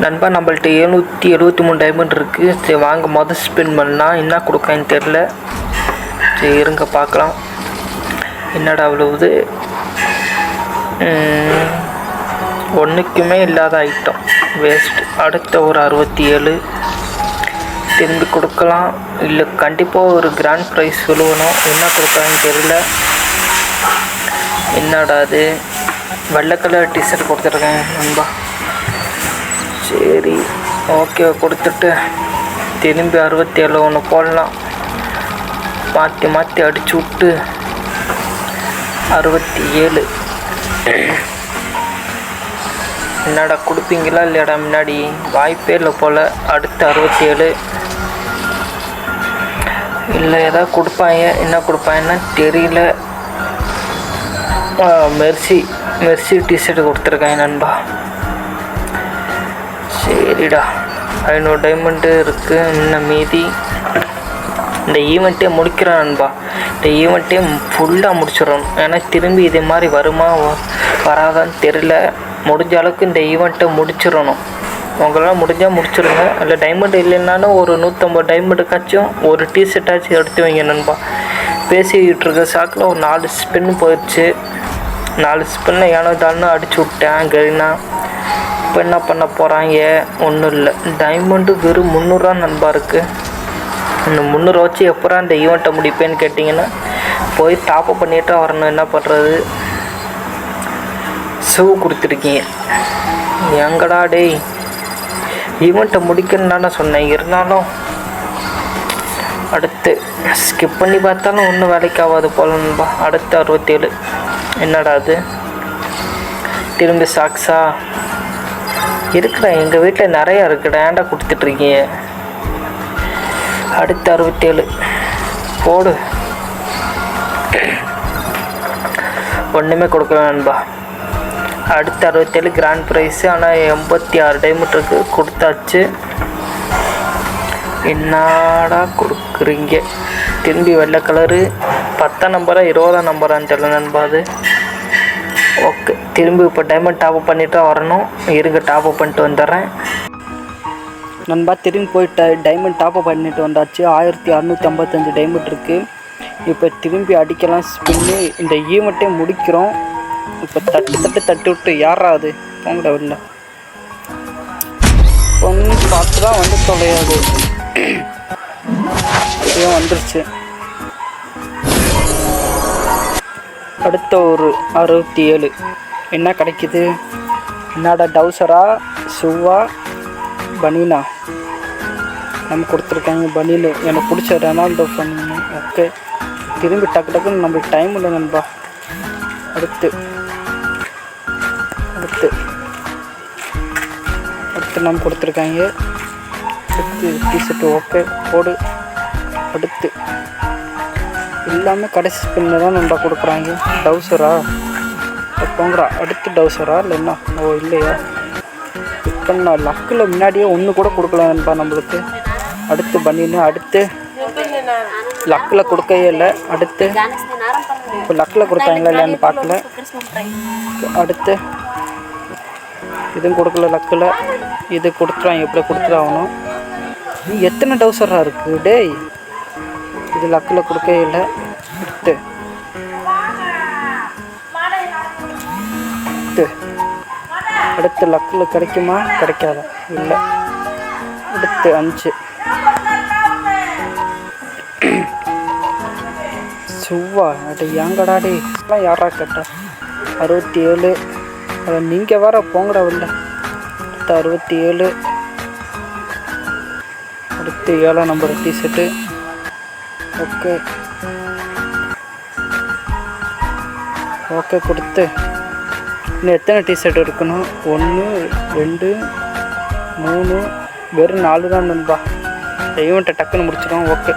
நண்பா நம்மள்ட்ட 773 டைமண்ட் இருக்குது. சரி வாங்க மொதல் ஸ்பின் பண்ணலாம். என்ன கொடுக்கான்னு தெரில. சரி இருங்க பார்க்கலாம். என்னடா அவ்வளவுது. ஒன்றுக்குமே இல்லாத ஐட்டம் வேஸ்ட். அடுத்த ஒரு 67 திரும்பி கொடுக்கலாம். இல்லை கண்டிப்பாக ஒரு கிராண்ட் ப்ரைஸ் சொல்லுவணும். என்ன கொடுக்கான்னு தெரியல. என்னடா அது வெள்ளை கலர் டிஷர்ட் கொடுத்துருக்கேன் நண்பா. சரி ஓகே கொடுத்துட்டு திரும்பி 67 ஒன்று போடலாம். மாற்றி மாற்றி அடிச்சு விட்டு 67 என்னடா கொடுப்பீங்களா இல்லையாடா? முன்னாடி வாய்ப்பே இல்லை போல். அடுத்து 67 இல்லை ஏதாவது கொடுப்பாங்க. என்ன கொடுப்பாங்கன்னா தெரியல. மெர்சி டிஷர்ட் கொடுத்துருக்காங்க நண்பா. சரிடா 500 டைமண்டு இருக்குது. இன்னும் மீதி இந்த ஈவெண்ட்டே முடிக்கிறேன் நண்பா. இந்த ஈவெண்ட்டே ஃபுல்லாக முடிச்சிடணும். ஏன்னா திரும்பி இதே மாதிரி வருமா வராதான்னு தெரில. முடிஞ்ச அளவுக்கு இந்த ஈவெண்ட்டை முடிச்சிடணும். உங்களால் முடிஞ்சால் முடிச்சிடுங்க. இல்லை டைமண்ட் இல்லைன்னாலும் ஒரு 150 டைமண்டுக்காச்சும் ஒரு டிஷர்ட்டாச்சும் எடுத்து வைங்க நண்பா. பேசிக்கிட்டு இருக்க சாக்கில் ஒரு 4 ஸ்பின்னு போயிடுச்சு. 4 ஸ்பின்னில் ஏனோ தானே அடிச்சு விட்டேன் கரீனா. இப்போ என்ன பண்ண போகிறாங்க? ஒன்றும் இல்லை. டைமண்டு வெறும் 300 நண்பா இருக்குது. இந்த 300 வச்சு எப்போ இந்த ஈவெண்ட்டை முடிப்பேன்னு கேட்டிங்கன்னா போய் டாப்அப் பண்ணிட்டு வரணும். என்ன பண்ணுறது? ஷூ கொடுத்துருக்கீங்க. எங்கடா டேய் ஈவெண்ட்டை முடிக்கணுன்னு தானே சொன்னேன். இருந்தாலும் அடுத்து ஸ்கிப் பண்ணி பார்த்தாலும் ஒன்றும் வேலைக்கு ஆகாது போல நண்பா. அடுத்து 67 என்னடா அது? திரும்பி சாக்ஸா இருக்குடா. எங்கள் வீட்டில் நிறையா இருக்குடா. ஏன்டா கொடுத்துட்ருக்கீங்க? அடுத்து 67 போடு. ஒன்றுமே கொடுக்கல நண்பா. அடுத்து 67 கிராண்ட் ப்ரைஸு. ஆனால் 86 டைமண்ட் இருக்குது. கொடுத்தாச்சு. என்னடா கொடுக்குறீங்க? திரும்பி வெள்ளை கலரு 10 நம்பரா 20 நம்பரான்னு தெரியல நண்பா. அது ஓகே. திரும்பி இப்போ டைமண்ட் டாப்அப் பண்ணிவிட்டு வரணும். இருங்க டாப்அப் பண்ணிட்டு வந்துடுறேன் நண்பா. திரும்பி போயிட்டு டைமண்ட் டாப்அப் பண்ணிட்டு வந்தாச்சு. 1655 டைமண்ட் இருக்குது. இப்போ திரும்பி அடிக்கலாம் ஸ்பின்னு. இந்த ஈவெண்ட்டே முடிக்கிறோம். இப்போ தட்டி விட்டு யாரா அது போங்கடா வெளில ஒன்று பார்த்து தான் வந்து தொலையாது. இப்படியும் வந்துருச்சு. அடுத்த ஒரு 67 என்ன கிடைக்குது? என்னடா டவுசரா ஷூவா பனினா? நம்ம கொடுத்துருக்காங்க பனின்னு. எனக்கு பிடிச்ச ரெனால்டோ பண்ணு. ஓகே திரும்பி டக்கு டக்குன்னு நம்மளுக்கு டைம் இல்லை நண்பா. அடுத்து நம்ம கொடுத்துருக்காங்க டிஷர்ட்டு. ஓகே போடு. அடுத்து எல்லாமே கடைசி ஸ்பின்னில் தான் நண்பா கொடுக்குறாங்க. டவுசரா போங்கடா. அடுத்து டவுசரா இல்லை என்ன? ஓ இல்லையா? இப்போ நான் லக்கில் முன்னாடியே ஒன்று கூட கொடுக்கல நண்பா நம்மளுக்கு. அடுத்து பண்ணின்னு. அடுத்து லக்கில் கொடுக்கவே இல்லை. அடுத்து இப்போ லக்கில் கொடுத்தாங்களா இல்லையான்னு பார்க்கல. அடுத்து இதுவும் கொடுக்கல லக்கில். இது கொடுத்துறாங்க. எப்படி கொடுத்துடாகணும்? எத்தனை டவுசராக இருக்குது டேய்? இது லக்கில் கொடுக்கவே இல்லை. அடுத்து லக்கில் கிடைக்குமா கிடைக்காதா? இல்லை. அடுத்து 5 சுவா. அட ஏங்கடாடே எல்லாம் யாரா கேட்டா? 67 அதை நீங்கள் வேற போங்கடா இல்லை. அடுத்து 67. அடுத்து 7 நம்பர் டிஷர்ட்டு. ஓகே கொடுத்து இன்னும் எத்தனை டிஷர்ட் இருக்கணும்? 1 2 3 வெறும் 4 தான் நண்பா. ஈவெண்ட்டை டக்குன்னு முடிச்சிடும். ஓகே